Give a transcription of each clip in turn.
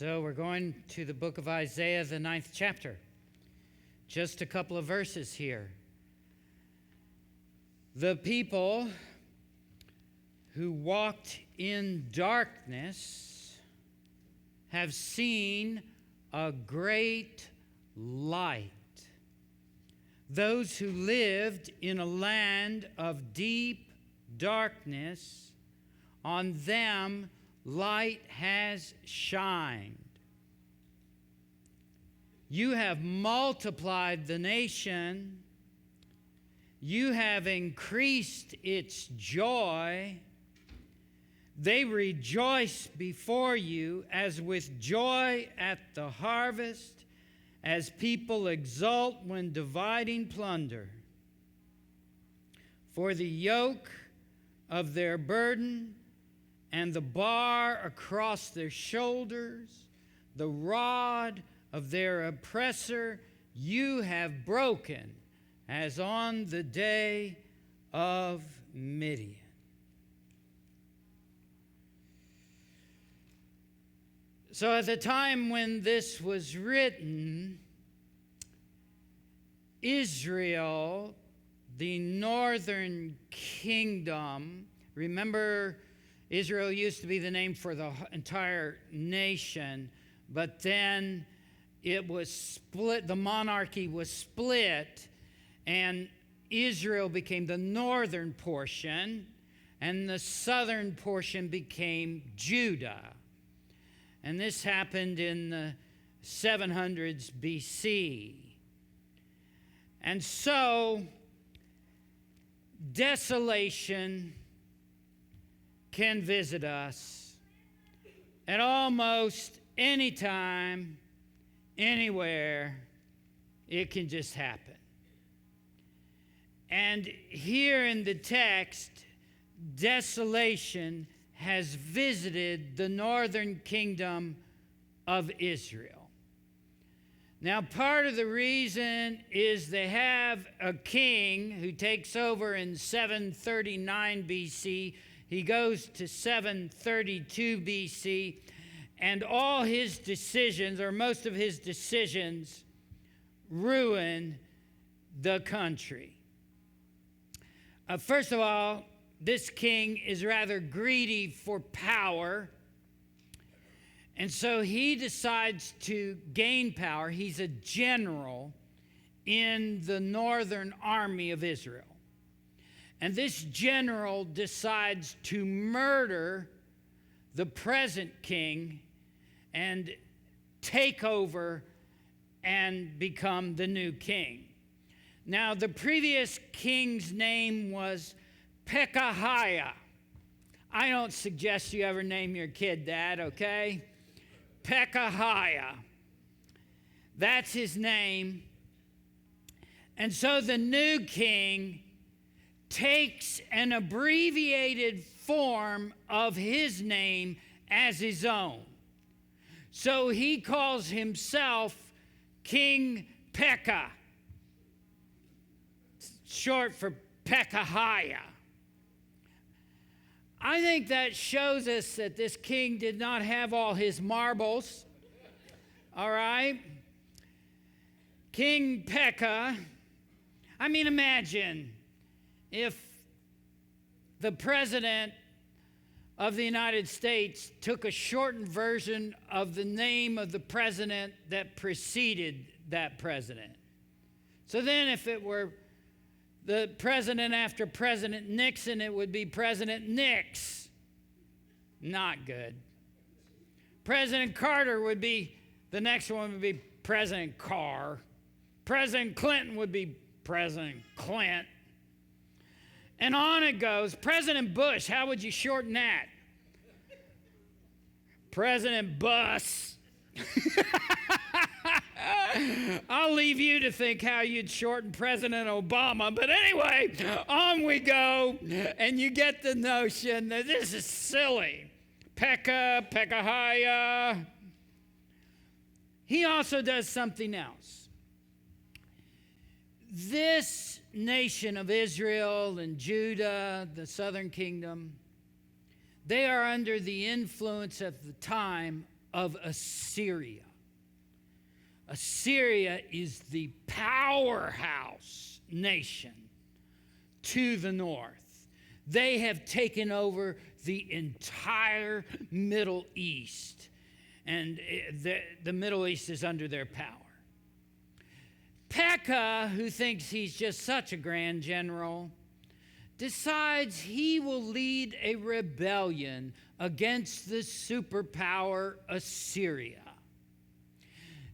So we're going to the book of Isaiah, the 9th chapter. Just a couple of verses here. The people who walked in darkness have seen a great light. Those who lived in a land of deep darkness, on them light has shined. You have multiplied the nation. You have increased its joy. They rejoice before you as with joy at the harvest, as people exult when dividing plunder. For the yoke of their burden and the bar across their shoulders, the rod of their oppressor, you have broken, as on the day of Midian. So at the time when this was written, Israel, the northern kingdom, remember, Israel used to be the name for the entire nation, but then it was split, the monarchy was split, and Israel became the northern portion, and the southern portion became Judah. And this happened in the 700s BC. And so, desolation can visit us at almost any time, anywhere. It can just happen. And here in the text, desolation has visited the northern kingdom of Israel. Now, part of the reason is they have a king who takes over in 739 BC. He goes to 732 BC, and all his decisions, or most of his decisions, ruin the country. First of all, this king is rather greedy for power, and so he decides to gain power. He's a general in the northern army of Israel. And this general decides to murder the present king and take over and become the new king. Now, the previous king's name was Pekahiah. I don't suggest you ever name your kid that, okay? Pekahiah. That's his name. And so the new king takes an abbreviated form of his name as his own. So he calls himself King Pekah, short for Pekahiah. I think that shows us that this king did not have all his marbles. All right? King Pekah, I mean, imagine if the president of the United States took a shortened version of the name of the president that preceded that president. So then if it were the president after President Nixon, it would be President Nix. Not good. President Carter would be, the next one would be President Carr. President Clinton would be President Clint. And on it goes. President Bush, how would you shorten that? President Bus. I'll leave you to think how you'd shorten President Obama. But anyway, on we go. And you get the notion that this is silly. Pekahiah. He also does something else. This nation of Israel and Judah, the southern kingdom, they are under the influence at the time of Assyria. Assyria is the powerhouse nation to the north. They have taken over the entire Middle East, and the Middle East is under their power. Pekah, who thinks he's just such a grand general, decides he will lead a rebellion against the superpower Assyria.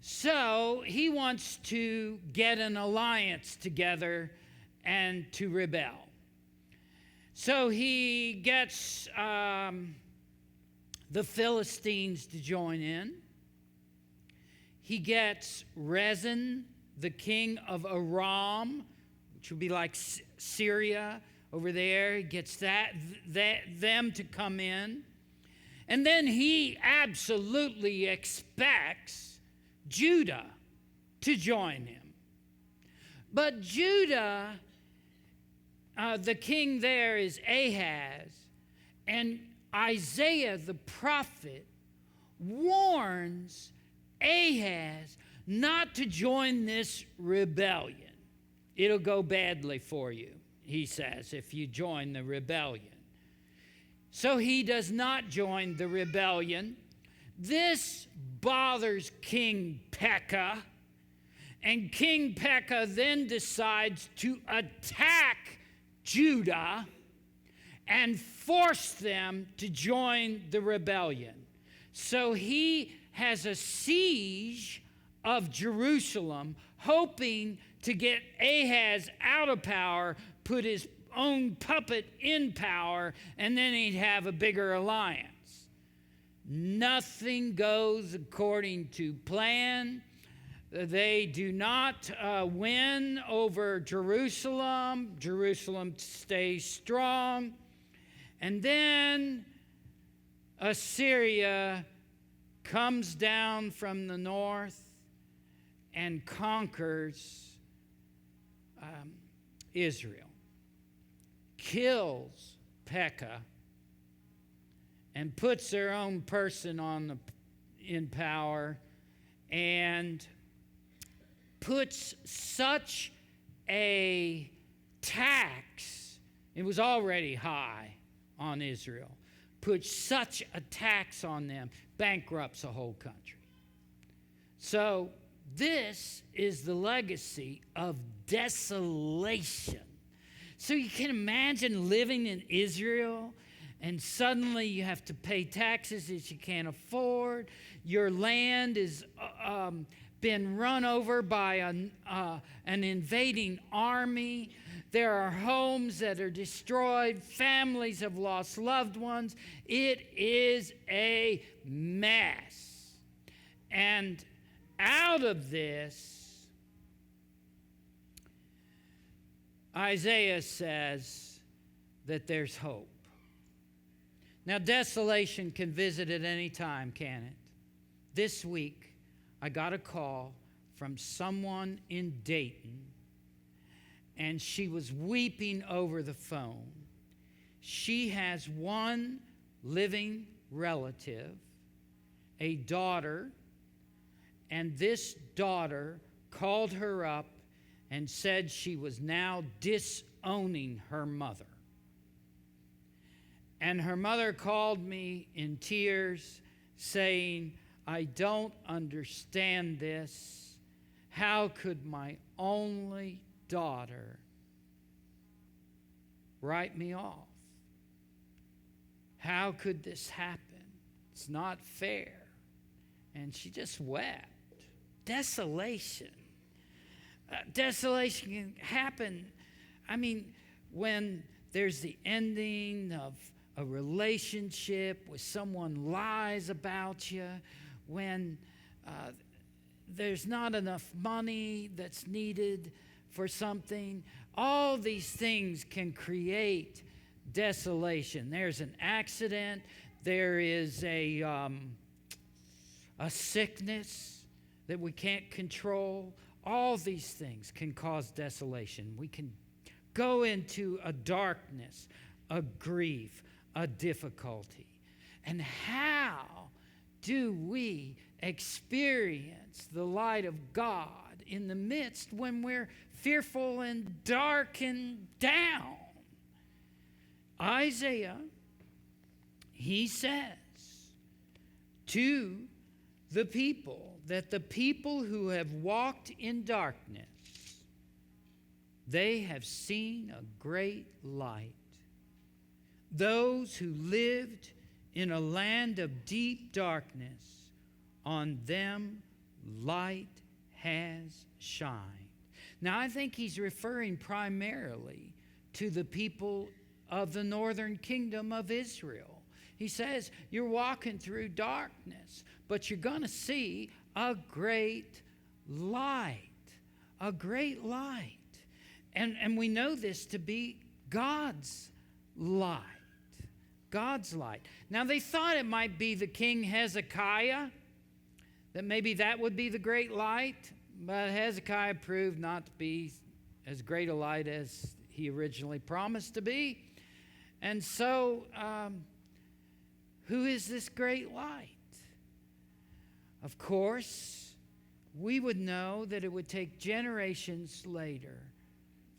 So he wants to get an alliance together and to rebel. So he gets the Philistines to join in. He gets Rezin, the king of Aram, which would be like Syria over there. He gets them to come in. And then he absolutely expects Judah to join him. But Judah, the king there is Ahaz, and Isaiah the prophet warns Ahaz not to join this rebellion. It'll go badly for you, he says, if you join the rebellion. So he does not join the rebellion. This bothers King Pekah, and King Pekah then decides to attack Judah and force them to join the rebellion. So he has a siege of Jerusalem, hoping to get Ahaz out of power, put his own puppet in power, and then he'd have a bigger alliance. Nothing goes according to plan. They do not win over Jerusalem. Jerusalem stays strong. And then Assyria comes down from the north and conquers Israel, kills Pekah, and puts their own person in power, and puts such a tax, it was already high on Israel, puts such a tax on them, bankrupts a whole country. So this is the legacy of desolation. So you can imagine living in Israel, and suddenly you have to pay taxes that you can't afford. Your land is been run over by an invading army. There are homes that are destroyed. Families have lost loved ones. It is a mess. And out of this, Isaiah says that there's hope. Now, desolation can visit at any time, can it? This week, I got a call from someone in Dayton, and she was weeping over the phone. She has one living relative, a daughter, and this daughter called her up and said she was now disowning her mother. And her mother called me in tears, saying, I don't understand this. How could my only daughter write me off? How could this happen? It's not fair. And she just wept. Desolation. Desolation can happen. I mean, when there's the ending of a relationship, when someone lies about you, when there's not enough money that's needed for something, all these things can create desolation. There's an accident, there is a sickness that we can't control. All these things can cause desolation. We can go into a darkness, a grief, a difficulty. And how do we experience the light of God in the midst when we're fearful and dark and down? Isaiah, he says to the people that the people who have walked in darkness, they have seen a great light. Those who lived in a land of deep darkness, on them light has shined. Now, I think he's referring primarily to the people of the northern kingdom of Israel. He says, you're walking through darkness, but you're going to see a great light. A great light. And we know this to be God's light. God's light. Now, they thought it might be the king Hezekiah, that maybe that would be the great light, but Hezekiah proved not to be as great a light as he originally promised to be. And so, who is this great light? Of course, we would know that it would take generations later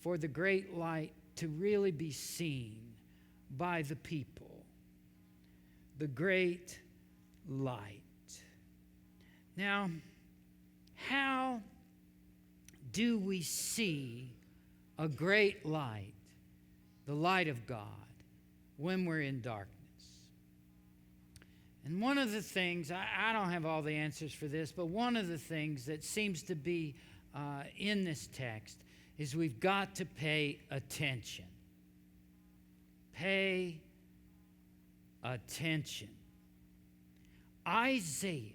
for the great light to really be seen by the people. The great light. Now, how do we see a great light, the light of God, when we're in darkness? And one of the things, I don't have all the answers for this, but one of the things that seems to be in this text is we've got to pay attention. Pay attention. Isaiah,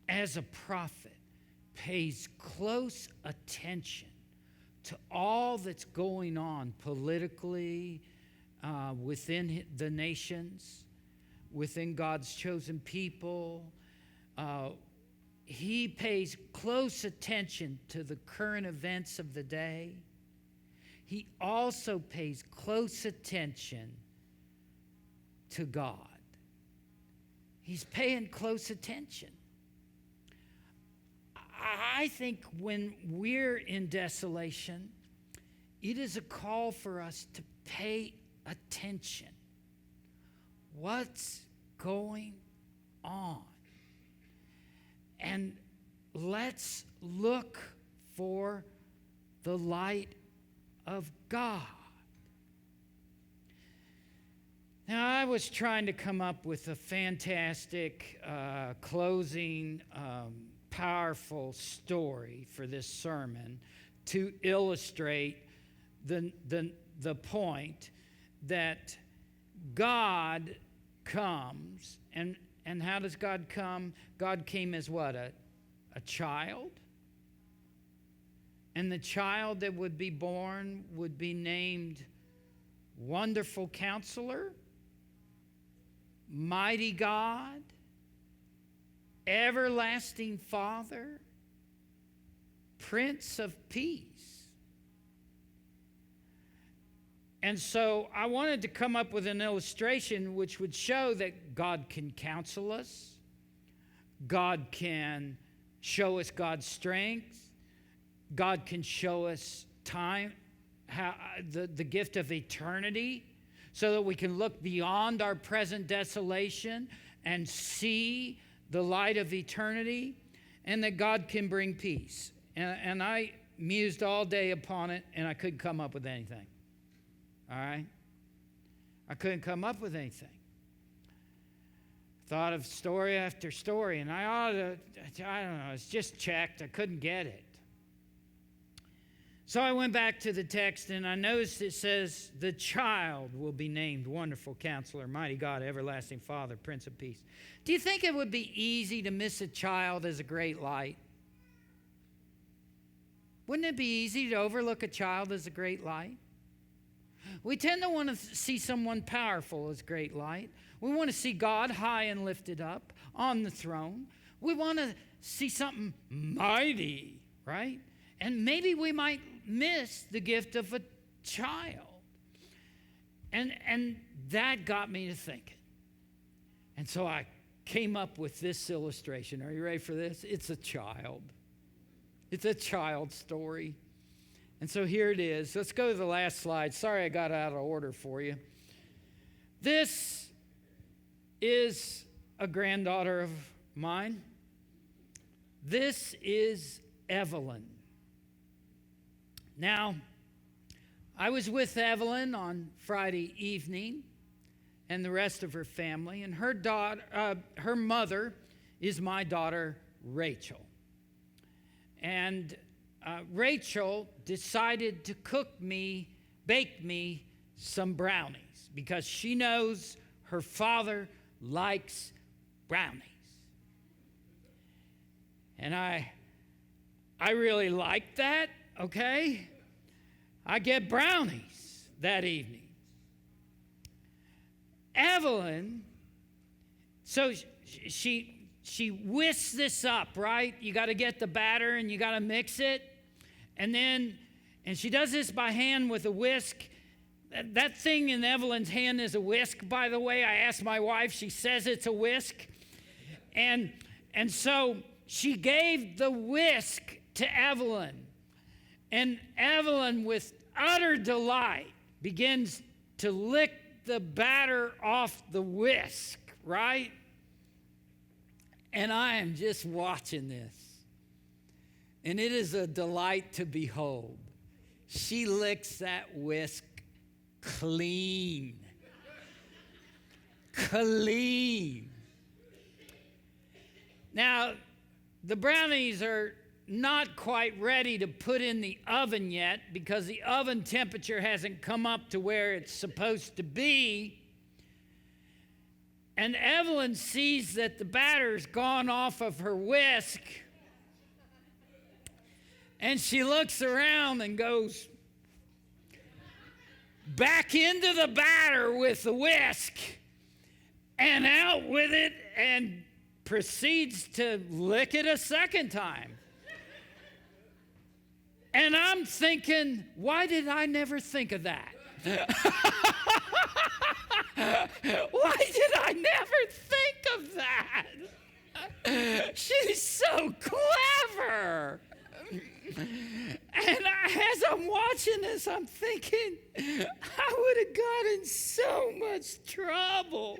as a prophet, pays close attention to all that's going on politically within the nations, within God's chosen people. He pays close attention to the current events of the day. He also pays close attention to God. He's paying close attention. I think when we're in desolation, it is a call for us to pay attention. What's going on? And let's look for the light of God. Now, I was trying to come up with a fantastic closing, powerful story for this sermon to illustrate the point that God comes. And how does God come? God came as what? A child? And the child that would be born would be named Wonderful Counselor, Mighty God, Everlasting Father, Prince of Peace. And so I wanted to come up with an illustration which would show that God can counsel us. God can show us God's strength. God can show us time, the gift of eternity, so that we can look beyond our present desolation and see the light of eternity, and that God can bring peace. And I mused all day upon it, and I couldn't come up with anything. All right? I couldn't come up with anything. Thought of story after story, and I don't know, it's just checked. I couldn't get it. So I went back to the text, and I noticed it says, the child will be named Wonderful Counselor, Mighty God, Everlasting Father, Prince of Peace. Do you think it would be easy to miss a child as a great light? Wouldn't it be easy to overlook a child as a great light? We tend to want to see someone powerful as great light. We want to see God high and lifted up on the throne. We want to see something mighty, right? And maybe we might miss the gift of a child. And that got me to thinking. And so I came up with this illustration. Are you ready for this? It's a child. It's a child story. And so here it is. Let's go to the last slide. Sorry I got out of order for you. This is a granddaughter of mine. This is Evelyn. Now, I was with Evelyn on Friday evening and the rest of her family, and her mother is my daughter, Rachel. And Rachel decided to bake me some brownies because she knows her father likes brownies. And I really like that, okay? I get brownies that evening. Evelyn, so she whisks this up, right? You got to get the batter and you got to mix it. And she does this by hand with a whisk. That thing in Evelyn's hand is a whisk, by the way. I asked my wife, she says it's a whisk. And so she gave the whisk to Evelyn. And Evelyn, with utter delight, begins to lick the batter off the whisk, right? And I am just watching this. And it is a delight to behold. She licks that whisk clean. Clean. Now, the brownies are not quite ready to put in the oven yet because the oven temperature hasn't come up to where it's supposed to be. And Evelyn sees that the batter's gone off of her whisk. And she looks around and goes back into the batter with the whisk and out with it and proceeds to lick it a second time. And I'm thinking, why did I never think of that? Why did I never think of that? She's so clever. And as I'm watching this, I'm thinking, I would have gotten so much trouble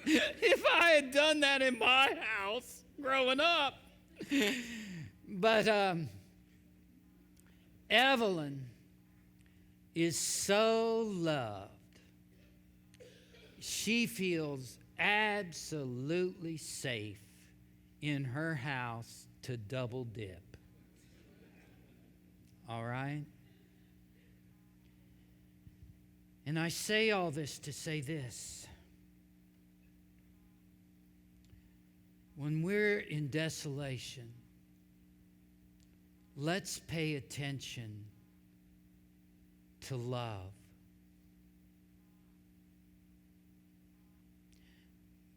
if I had done that in my house growing up. But Evelyn is so loved. She feels absolutely safe in her house to double dip. All right? And I say all this to say this. When we're in desolation, let's pay attention to love.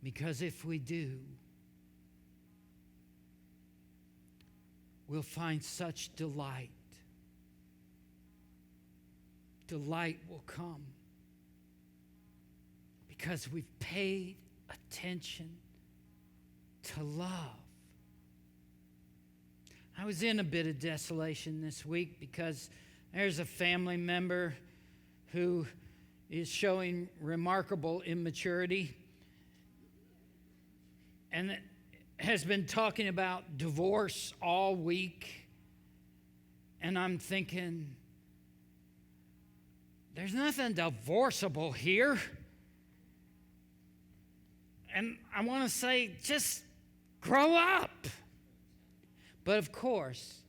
Because if we do, we'll find such delight. Delight will come because we've paid attention to love. I was in a bit of desolation this week because there's a family member who is showing remarkable immaturity and has been talking about divorce all week. And I'm thinking, there's nothing divorceable here. And I want to say, just grow up. But of course,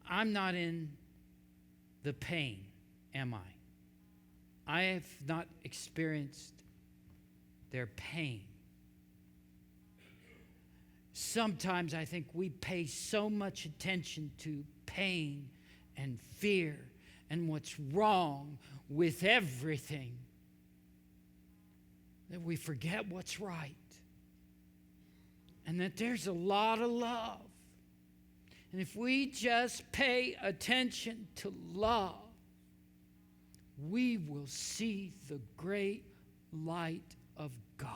I'm not in the pain, am I? I have not experienced their pain. Sometimes I think we pay so much attention to pain and fear and what's wrong with everything that we forget what's right. And that there's a lot of love. And if we just pay attention to love, we will see the great light of God.